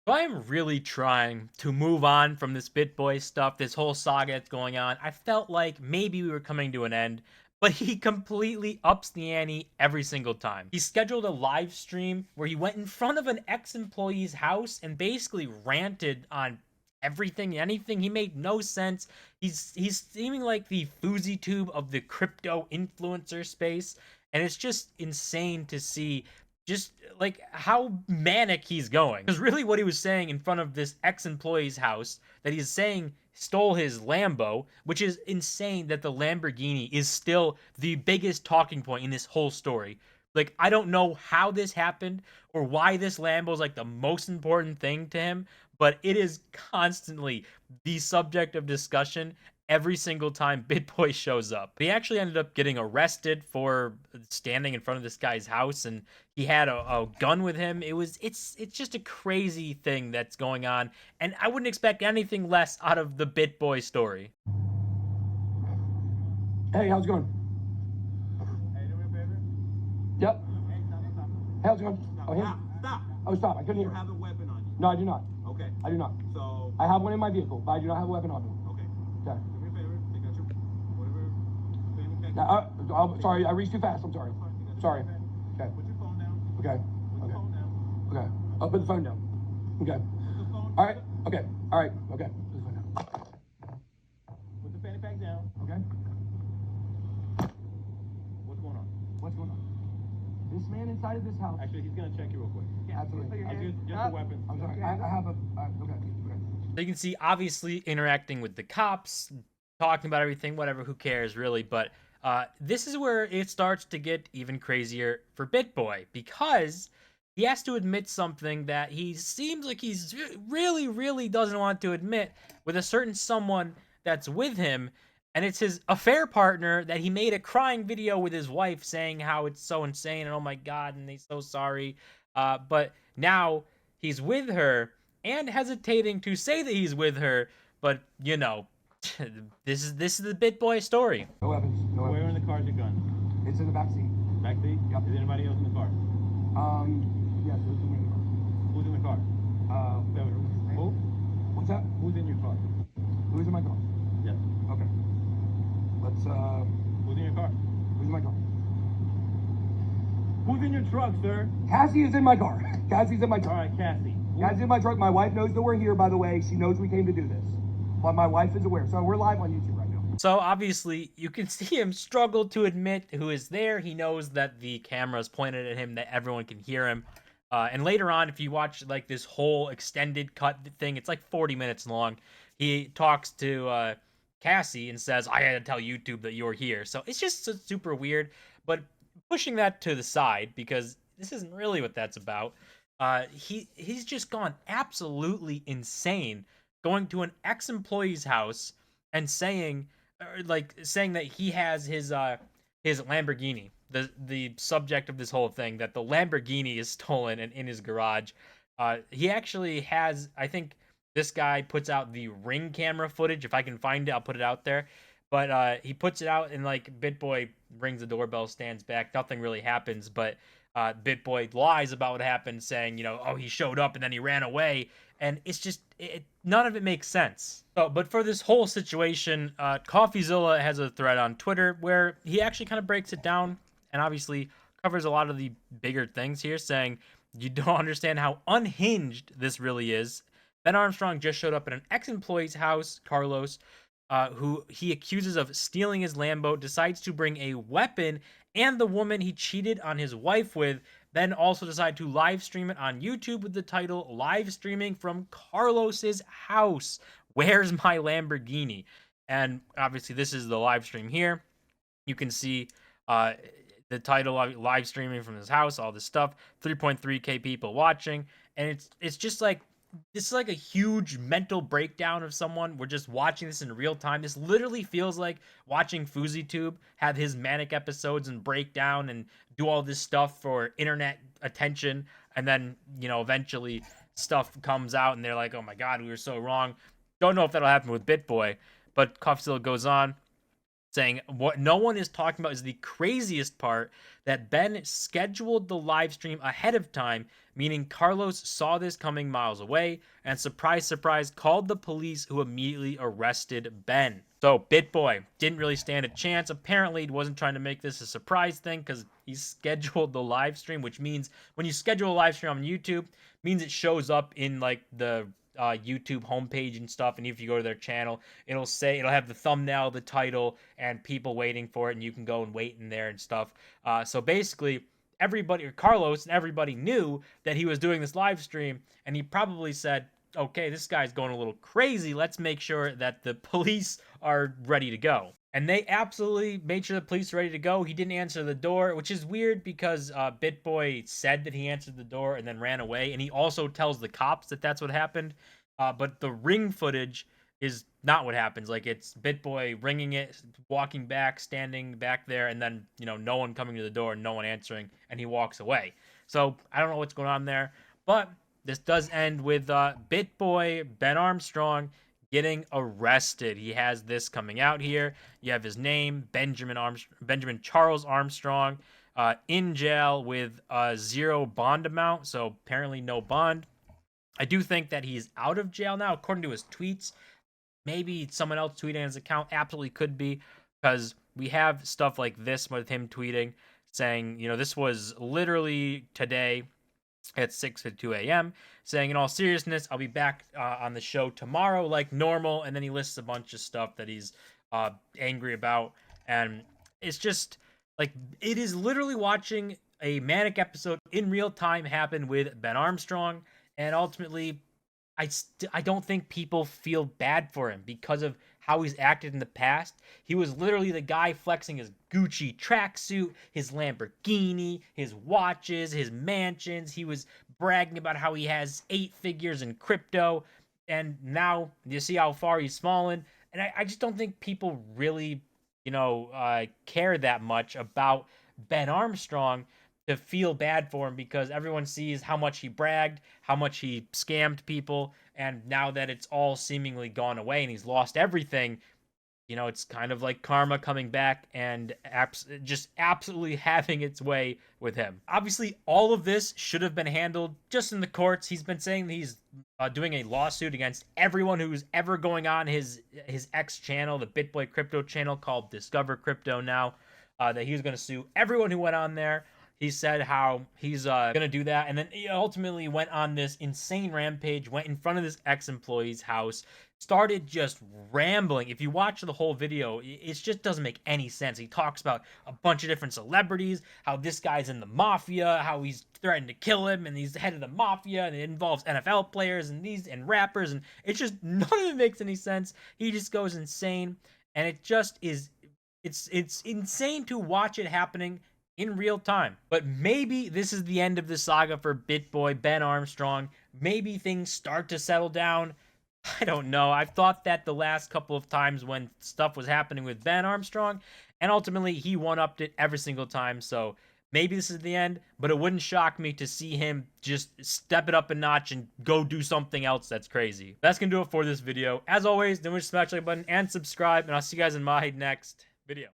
So I am really trying to move on from this BitBoy stuff, this whole saga that's going on. I felt like maybe we were coming to an end, but he completely ups the ante every single time. He scheduled a live stream where he went in front of an ex-employee's house and basically ranted on everything, anything. He made no sense. He's seeming like the FouseyTube of the crypto influencer space, and it's just insane to see just like how manic he's going. Because really, what he was saying in front of this ex-employee's house that he's saying stole his Lambo, which is insane that the Lamborghini is still the biggest talking point in this whole story. Like, I don't know how this happened or why this Lambo is like the most important thing to him, but it is constantly the subject of discussion every single time BitBoy shows up. He actually ended up getting arrested for standing in front of this guy's house, and he had a gun with him. It's just a crazy thing that's going on, and I wouldn't expect anything less out of the BitBoy story. Hey, how's it going? Hey, do me a favor. Yep. Hey, stop. Hey, how's it going? Stop. Oh, him? Stop. Oh, stop. I couldn't You hear. have a weapon on you. No, I do not. Okay. I do not. So. I have one in my vehicle, but I do not have a weapon on me. Okay. Okay. Do me a favor. Take out your whatever. Fanny pack. Now, I'm sorry. I reached too fast. I'm sorry. That's fine. You got your Sorry. fanny pack. Okay. Put your phone down. Okay. Put your phone down. Okay. I'll put the phone down. Okay. Put the phone. All right. Okay. All right. Okay. Put the phone down. Put the fanny pack down. Okay. What's going on? What's going on? This man inside of this house. Actually, he's gonna check you real quick. Absolutely. Just a weapon. I'm sorry. I have a. Okay. Okay. So you can see, obviously, interacting with the cops, talking about everything, whatever, who cares, really. But this is where it starts to get even crazier for BitBoy, because he has to admit something that he seems like he's really, really doesn't want to admit with a certain someone that's with him. And it's his affair partner that he made a crying video with his wife saying how it's so insane and oh my God, and he's so sorry. But now he's with her and hesitating to say that he's with her, but you know, this is the BitBoy story. No weapons. No Where weapons. in the car is your gun? It's in the back seat. Back seat? Yep. Is anybody else in the car? Yes. There's someone in the car. Who's in the car? Who? What's that? Who's in your car? Who's in my car? Yes. Okay. Let's. Who's in your car? Who's in my car? Who's in your truck, sir? Cassie is in my car. Cassie's in my All truck. right, Cassie. Cassie's in my truck. My wife knows that we're here, by the way. She knows we came to do this. But my wife is aware. So we're live on YouTube right now. So obviously you can see him struggle to admit who is there. He knows that the camera is pointed at him, that everyone can hear him. And later on, if you watch like this whole extended cut thing, it's like 40 minutes long. He talks to Cassie and says, "I had to tell YouTube that you're here." So it's just super weird. But pushing that to the side, because this isn't really what that's about. He's just gone absolutely insane, going to an ex-employee's house and saying, saying that he has his Lamborghini, the subject of this whole thing, that the Lamborghini is stolen and in his garage. He actually has, I think this guy puts out the Ring camera footage. If I can find it, I'll put it out there. But he puts it out, and like BitBoy rings the doorbell, stands back, nothing really happens. But BitBoy lies about what happened, saying, you know, oh, he showed up and then he ran away, and it's just none of it makes sense. So, but for this whole situation, CoffeeZilla has a thread on Twitter where he actually kind of breaks it down and obviously covers a lot of the bigger things here, saying you don't understand how unhinged this really is. Ben Armstrong just showed up at an ex-employee's house, Carlos, who he accuses of stealing his Lambo, decides to bring a weapon and the woman he cheated on his wife with, then also decide to live stream it on YouTube with the title "Live Streaming from Carlos's House. Where's my Lamborghini?" And obviously this is the live stream here. You can see the title of live streaming from his house, all this stuff, 3.3k people watching, and it's just like, this is like a huge mental breakdown of someone. We're just watching this in real time. This literally feels like watching FouseyTube have his manic episodes and break down and do all this stuff for internet attention. And then, you know, eventually stuff comes out and they're like, oh my God, we were so wrong. Don't know if that'll happen with BitBoy. But CoffeeZilla goes on. saying what no one is talking about is the craziest part, that Ben scheduled the live stream ahead of time, meaning Carlos saw this coming miles away and, surprise, surprise, called the police, who immediately arrested Ben. So BitBoy didn't really stand a chance. Apparently, he wasn't trying to make this a surprise thing because he scheduled the live stream, which means when you schedule a live stream on YouTube, means it shows up in like the YouTube homepage and stuff. And if you go to their channel, it'll have the thumbnail, the title, and people waiting for it, and you can go and wait in there and stuff. So basically, everybody, Carlos and everybody, knew that he was doing this live stream, and he probably said, okay, this guy's going a little crazy. Let's make sure that the police are ready to go. And they absolutely made sure the police were ready to go. He didn't answer the door, which is weird because BitBoy said that he answered the door and then ran away. And he also tells the cops that that's what happened. But the ring footage is not what happens. Like, it's BitBoy ringing it, walking back, standing back there, and then, no one coming to the door, no one answering, and he walks away. So I don't know what's going on there. But this does end with BitBoy Ben Armstrong getting arrested. He has this coming out here. You have his name, Benjamin Charles Armstrong, in jail with a 0 bond amount. So apparently no bond. I do think that he's out of jail now, according to his tweets. Maybe someone else tweeting his account. Absolutely could be, because we have stuff like this with him tweeting, saying, this was literally today at 6:52 a.m., saying, in all seriousness, I'll be back on the show tomorrow like normal. And then he lists a bunch of stuff that he's angry about. And it's just like, it is literally watching a manic episode in real time happen with Ben Armstrong. And ultimately, I don't think people feel bad for him because of how he's acted in the past. He was literally the guy flexing his Gucci tracksuit, his Lamborghini, his watches, his mansions. He was bragging about how he has 8 figures in crypto. And now you see how far he's fallen. And I just don't think people really, care that much about Ben Armstrong to feel bad for him, because everyone sees how much he bragged, how much he scammed people, and now that it's all seemingly gone away and he's lost everything, it's kind of like karma coming back and just absolutely having its way with him. Obviously, all of this should have been handled just in the courts. He's been saying that he's doing a lawsuit against everyone who's ever going on his X channel, the BitBoy Crypto channel called Discover Crypto now, that he's going to sue everyone who went on there. He said how he's going to do that. And then he ultimately went on this insane rampage, went in front of this ex-employee's house, started just rambling. If you watch the whole video, it just doesn't make any sense. He talks about a bunch of different celebrities, how this guy's in the mafia, how he's threatened to kill him, and he's the head of the mafia, and it involves NFL players and rappers, and it's just, none of it makes any sense. He just goes insane, and it just is, it's insane to watch it happening in real time. But maybe this is the end of the saga for BitBoy Ben Armstrong. Maybe things start to settle down. I don't know. I've thought that the last couple of times when stuff was happening with Ben Armstrong, and ultimately he one-upped it every single time. So maybe this is the end, but it wouldn't shock me to see him just step it up a notch and go do something else that's crazy. That's gonna do it for this video. As always, don't forget to smash the like button and subscribe, and I'll see you guys in my next video.